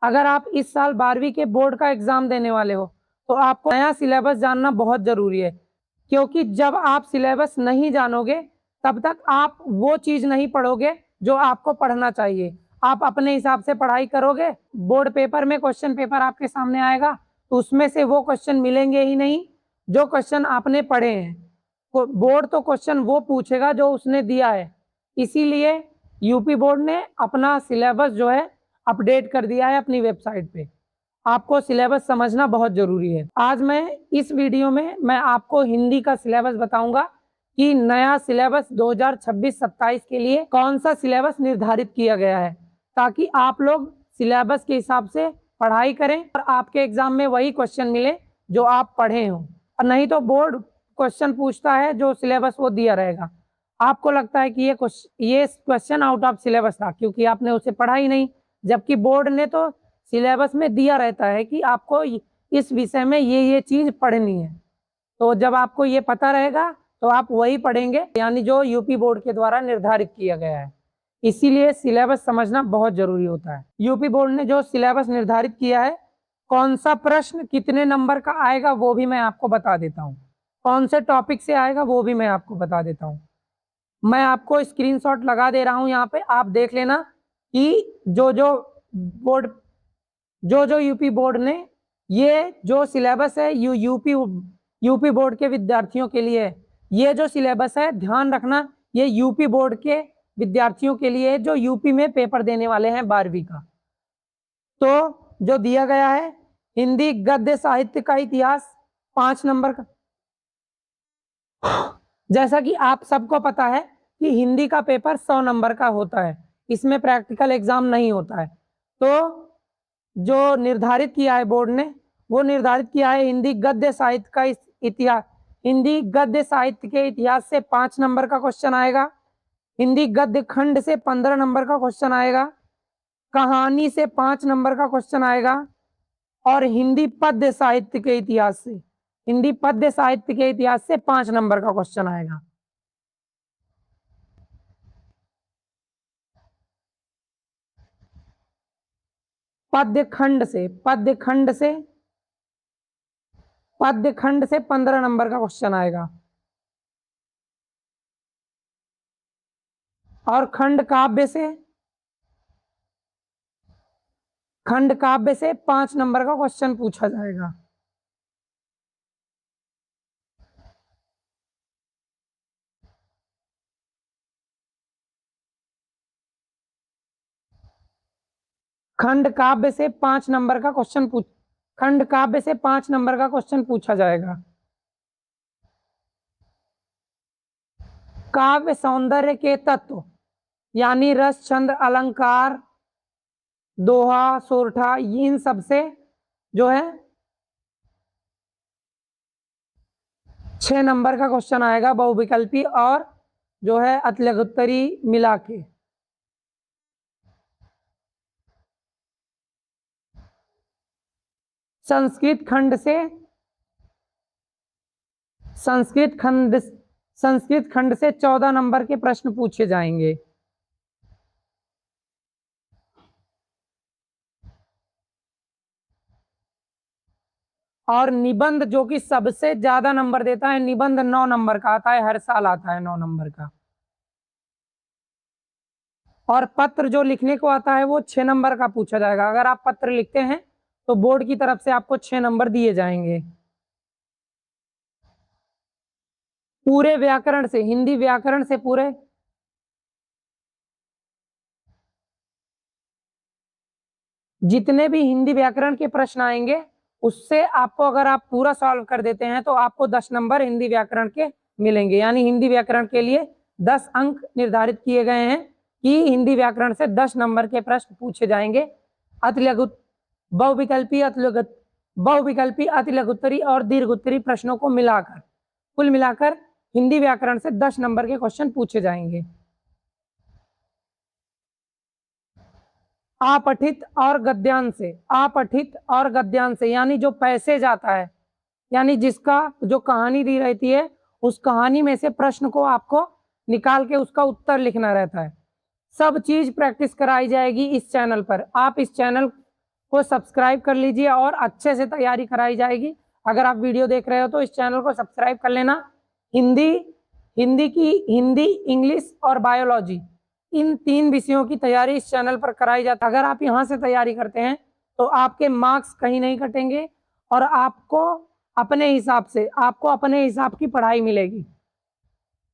अगर आप इस साल 12वीं के बोर्ड का एग्जाम देने वाले हो तो आपको नया सिलेबस जानना बहुत जरूरी है, क्योंकि जब आप सिलेबस नहीं जानोगे तब तक आप वो चीज नहीं पढ़ोगे जो आपको पढ़ना चाहिए। आप अपने हिसाब से पढ़ाई करोगे, बोर्ड पेपर में क्वेश्चन पेपर आपके सामने आएगा तो उसमें से वो क्वेश्चन मिलेंगे ही नहीं जो क्वेश्चन आपने पढ़े हैं। बोर्ड तो क्वेश्चन वो पूछेगा जो उसने दिया है। इसीलिए यूपी बोर्ड ने अपना सिलेबस जो है अपडेट कर दिया है अपनी वेबसाइट पे। आपको सिलेबस समझना बहुत जरूरी है। आज मैं इस वीडियो में मैं आपको हिंदी का सिलेबस बताऊंगा कि नया सिलेबस 2026-27 के लिए कौन सा सिलेबस निर्धारित किया गया है, ताकि आप लोग सिलेबस के हिसाब से पढ़ाई करें और आपके एग्जाम में वही क्वेश्चन मिले जो आप पढ़े हो। और नहीं तो बोर्ड क्वेश्चन पूछता है जो सिलेबस वो दिया रहेगा, आपको लगता है कि ये क्वेश्चन आउट ऑफ सिलेबस था क्योंकि आपने उसे पढ़ा ही नहीं, जबकि बोर्ड ने तो सिलेबस में दिया रहता है कि आपको इस विषय में ये चीज पढ़नी है। तो जब आपको ये पता रहेगा तो आप वही पढ़ेंगे, यानी जो यूपी बोर्ड के द्वारा निर्धारित किया गया है। इसीलिए सिलेबस समझना बहुत जरूरी होता है। यूपी बोर्ड ने जो सिलेबस निर्धारित किया है, कौन सा प्रश्न कितने नंबर का आएगा वो भी मैं आपको बता देता हूँ, कौन से टॉपिक से आएगा वो भी मैं आपको बता देता हूँ। मैं आपको स्क्रीनशॉट लगा दे रहा हूँ, यहाँ पे आप देख लेना कि जो यूपी बोर्ड ने ये जो सिलेबस है यूपी बोर्ड के विद्यार्थियों के लिए है। ये जो सिलेबस है ध्यान रखना, ये यूपी बोर्ड के विद्यार्थियों के लिए जो यूपी में पेपर देने वाले हैं 12वीं का। तो जो दिया गया है, हिंदी गद्य साहित्य का इतिहास 5 नंबर का। जैसा कि आप सबको पता है कि हिंदी का पेपर 100 नंबर का होता है, इसमें प्रैक्टिकल एग्जाम नहीं होता है। तो जो निर्धारित किया है बोर्ड ने, वो निर्धारित किया है हिंदी गद्य साहित्य का इतिहास। हिंदी गद्य साहित्य के इतिहास से 5 नंबर का क्वेश्चन आएगा। हिंदी गद्य खंड से 15 नंबर का क्वेश्चन आएगा। कहानी से 5 नंबर का क्वेश्चन आएगा। और हिंदी पद्य साहित्य के इतिहास से, हिंदी पद्य साहित्य के इतिहास से 5 नंबर का क्वेश्चन आएगा। पद्य खंड से 15 नंबर का क्वेश्चन आएगा। और खंड काव्य से 5 नंबर का क्वेश्चन पूछा जाएगा। खंड काव्य से 5 नंबर का क्वेश्चन पूछा जाएगा। काव्य सौंदर्य के तत्व यानी रस, छंद, अलंकार, दोहा, सोरठा, इन सब से जो है 6 नंबर का क्वेश्चन आएगा बहुविकल्पी और जो है अतिलघुत्तरी मिला के। संस्कृत खंड से 14 नंबर के प्रश्न पूछे जाएंगे। और निबंध जो कि सबसे ज्यादा नंबर देता है, निबंध 9 नंबर का आता है, हर साल आता है 9 नंबर का। और पत्र जो लिखने को आता है वो 6 नंबर का पूछा जाएगा। अगर आप पत्र लिखते हैं तो बोर्ड की तरफ से आपको 6 नंबर दिए जाएंगे। पूरे व्याकरण से, हिंदी व्याकरण से पूरे जितने भी हिंदी व्याकरण के प्रश्न आएंगे उससे आपको, अगर आप पूरा सॉल्व कर देते हैं तो आपको 10 नंबर हिंदी व्याकरण के मिलेंगे। यानी हिंदी व्याकरण के लिए 10 अंक निर्धारित किए गए हैं कि हिंदी व्याकरण से 10 नंबर के प्रश्न पूछे जाएंगे। बहुविकल्पी, अतिलघुत्तरी और दीर्घोत्तरी प्रश्नों को मिलाकर, कुल मिलाकर हिंदी व्याकरण से 10 नंबर के क्वेश्चन पूछे जाएंगे। अपठित और गद्यांश से यानी जो पैसेज आता है, यानी जिसका जो कहानी दी रहती है उस कहानी में से प्रश्न को आपको निकाल के उसका उत्तर लिखना रहता है। सब चीज प्रैक्टिस कराई जाएगी इस चैनल पर। आप इस चैनल को सब्सक्राइब कर लीजिए और अच्छे से तैयारी कराई जाएगी। अगर आप वीडियो देख रहे हो तो इस चैनल को सब्सक्राइब कर लेना। हिंदी, इंग्लिश और बायोलॉजी, इन 3 विषयों की तैयारी इस चैनल पर कराई जाती है। अगर आप यहाँ से तैयारी करते हैं तो आपके मार्क्स कहीं नहीं कटेंगे और आपको अपने हिसाब की पढ़ाई मिलेगी।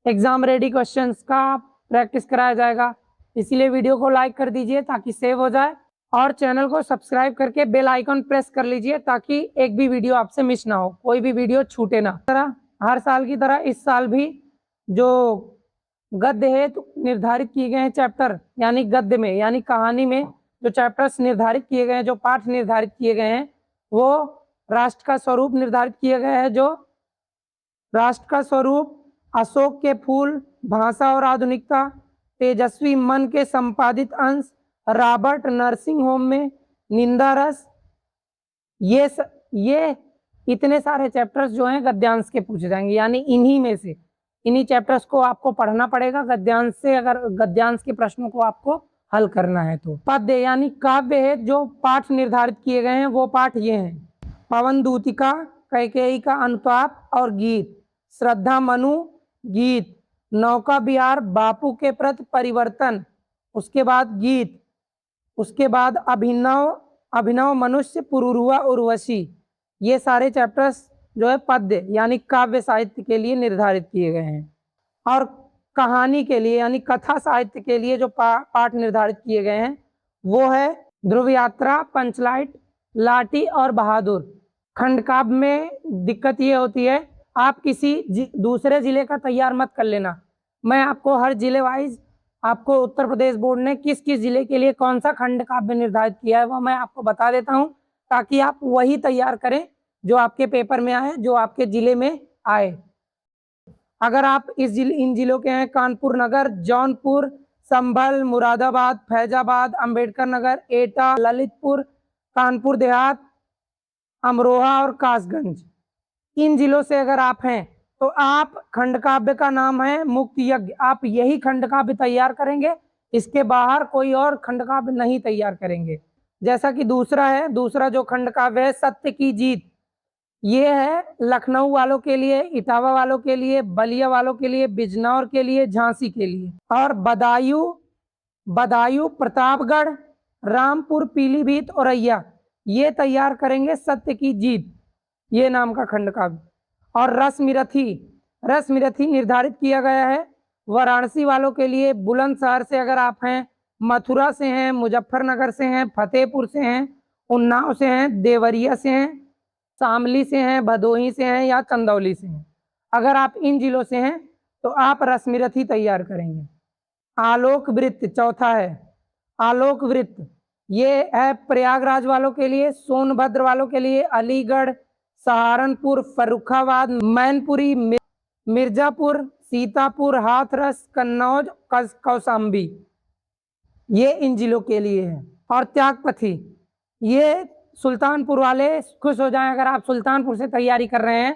एग्जाम रेडी क्वेश्चंस का प्रैक्टिस कराया जाएगा। इसीलिए वीडियो को लाइक कर दीजिए ताकि सेव हो जाए और चैनल को सब्सक्राइब करके बेल आइकन प्रेस कर लीजिए ताकि एक भी वीडियो आपसे मिस ना हो, कोई भी वीडियो छूटे ना। हर साल की तरह इस साल भी जो गद्य हेतु निर्धारित किए गए हैं चैप्टर, यानी गद्य में यानी कहानी में जो चैप्टर्स निर्धारित किए गए हैं, जो पाठ निर्धारित किए गए हैं, वो राष्ट्र का स्वरूप निर्धारित किया गया है। जो राष्ट्र का स्वरूप अशोक के फूल, भाषा और आधुनिकता, तेजस्वी मन के संपादित अंश, रॉबर्ट नर्सिंग होम में निंदा रस, ये इतने सारे चैप्टर्स जो हैं गद्यांश के पूछे जाएंगे। यानी इन्हीं चैप्टर्स को आपको पढ़ना पड़ेगा गद्यांश से, अगर गद्यांश के प्रश्नों को आपको हल करना है तो। पद्य यानी काव्य है, जो पाठ निर्धारित किए गए हैं वो पाठ ये हैं: पवन दूतिका, कैकेयी का अनुताप और गीत, श्रद्धा मनु गीत, नौका बिहार बापू के प्रति परिवर्तन, उसके बाद गीत, उसके बाद अभिनव मनुष्य, पुरुरुआ उर्वशी। ये सारे चैप्टर्स जो है पद्य यानी काव्य साहित्य के लिए निर्धारित किए गए हैं। और कहानी के लिए यानी कथा साहित्य के लिए जो पाठ निर्धारित किए गए हैं वो है ध्रुव यात्रा, पंचलाइट, लाठी और बहादुर। खंड काव्य में दिक्कत ये होती है, आप किसी दूसरे जिले का तैयार मत कर लेना। मैं आपको हर जिले वाइज, आपको उत्तर प्रदेश बोर्ड ने किस किस जिले के लिए कौन सा खंड काव्य निर्धारित किया है वो मैं आपको बता देता हूं, ताकि आप वही तैयार करें जो आपके पेपर में आए, जो आपके जिले में आए। अगर आप इन जिलों के हैं: कानपुर नगर, जौनपुर, संभल, मुरादाबाद, फैजाबाद, अंबेडकर नगर, एटा, ललितपुर, कानपुर देहात, अमरोहा और कासगंज, इन जिलों से अगर आप हैं तो आप खंड काव्य का नाम है मुक्त यज्ञ, आप यही खंड काव्य तैयार करेंगे, इसके बाहर कोई और खंड काव्य नहीं तैयार करेंगे। जैसा कि दूसरा जो खंड काव्य है सत्य की जीत, ये है लखनऊ वालों के लिए, इटावा वालों के लिए, बलिया वालों के लिए, बिजनौर के लिए, झांसी के लिए। और बदायूं, प्रतापगढ़, रामपुर, पीलीभीत, औरैया, ये तैयार करेंगे सत्य की जीत, ये नाम का खंड काव्य। और रसमिरथी निर्धारित किया गया है वाराणसी वालों के लिए। बुलंदशहर से अगर आप हैं, मथुरा से हैं, मुजफ्फरनगर से हैं, फतेहपुर से हैं, उन्नाव से हैं, देवरिया से हैं, शामली से हैं, भदोही से हैं या चंदौली से हैं, अगर आप इन जिलों से हैं तो आप रसमिरथी तैयार करेंगे। आलोक वृत्त चौथा है, आलोक वृत्त ये है प्रयागराज वालों के लिए, सोनभद्र वालों के लिए, अलीगढ़, सहारनपुर, फर्रुखाबाद, मैनपुरी, मिर्जापुर, सीतापुर, हाथरस, कन्नौज, कौशाम्बी, ये इन जिलों के लिए है। और त्यागपथी, ये सुल्तानपुर वाले खुश हो जाएं अगर आप सुल्तानपुर से तैयारी कर रहे हैं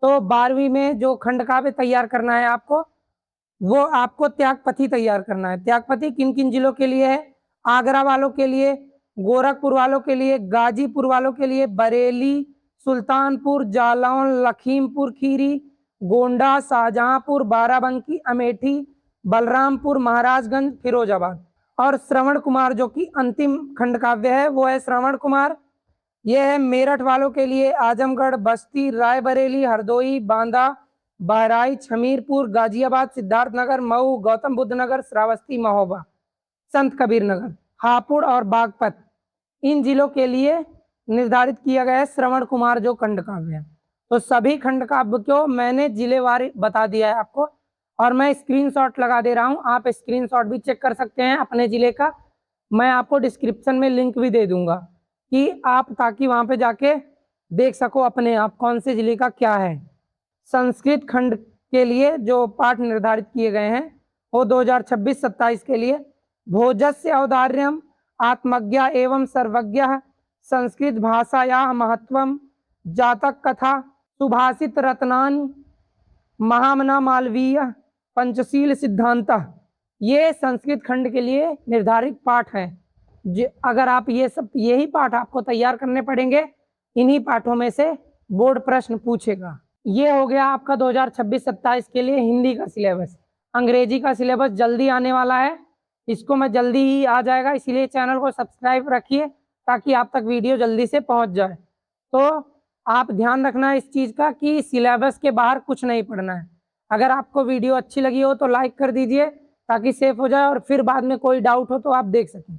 तो 12वीं में जो खंड काव्य तैयार करना है आपको, वो आपको त्यागपथी तैयार करना है। त्यागपथी किन किन जिलों के लिए है? आगरा वालों के लिए, गोरखपुर वालों के लिए, गाजीपुर वालों के लिए, बरेली, सुल्तानपुर, जालौन, लखीमपुर खीरी, गोंडा, शाहजहांपुर, बाराबंकी, अमेठी, बलरामपुर, महाराजगंज, फिरोजाबाद। और श्रवण कुमार जो कि अंतिम खंड काव्य है वो है श्रवण कुमार, यह है मेरठ वालों के लिए, आजमगढ़, बस्ती, रायबरेली, हरदोई, बांदा, बहराइच, हमीरपुर, गाजियाबाद, सिद्धार्थनगर, मऊ, गौतम बुद्ध नगर, श्रावस्ती, महोबा, संत कबीर नगर, हापुड़ और बागपत, इन जिलों के लिए निर्धारित किया गया है श्रवण कुमार जो खंड काव्य है। तो सभी खंड काव्य को मैंने जिलेवार बता दिया है आपको, और मैं स्क्रीनशॉट लगा दे रहा हूं, आप स्क्रीनशॉट भी चेक कर सकते हैं अपने जिले का। मैं आपको डिस्क्रिप्शन में लिंक भी दे दूंगा कि आप ताकि वहां पे जाके देख सको अपने आप कौन से जिले का क्या है। संस्कृत खंड के लिए जो पाठ निर्धारित किए गए हैं वो 2026-27 के लिए: भोजस्य औदार्यम, आत्मज्ञा एवं सर्वज्ञ, संस्कृत भाषाया महत्वम, जातक कथा, सुभाषित रत्नानि, महामना मालवीय, पंचशील सिद्धांत, ये संस्कृत खंड के लिए निर्धारित पाठ हैं। अगर आप यही पाठ आपको तैयार करने पड़ेंगे, इन्हीं पाठों में से बोर्ड प्रश्न पूछेगा। ये हो गया आपका 2026-27 के लिए हिंदी का सिलेबस। अंग्रेजी का सिलेबस जल्दी आने वाला है, इसको मैं जल्दी ही आ जाएगा, इसीलिए चैनल को सब्सक्राइब रखिए ताकि आप तक वीडियो जल्दी से पहुंच जाए। तो आप ध्यान रखना इस चीज़ का कि सिलेबस के बाहर कुछ नहीं पढ़ना है। अगर आपको वीडियो अच्छी लगी हो तो लाइक कर दीजिए ताकि सेफ हो जाए और फिर बाद में कोई डाउट हो तो आप देख सकें।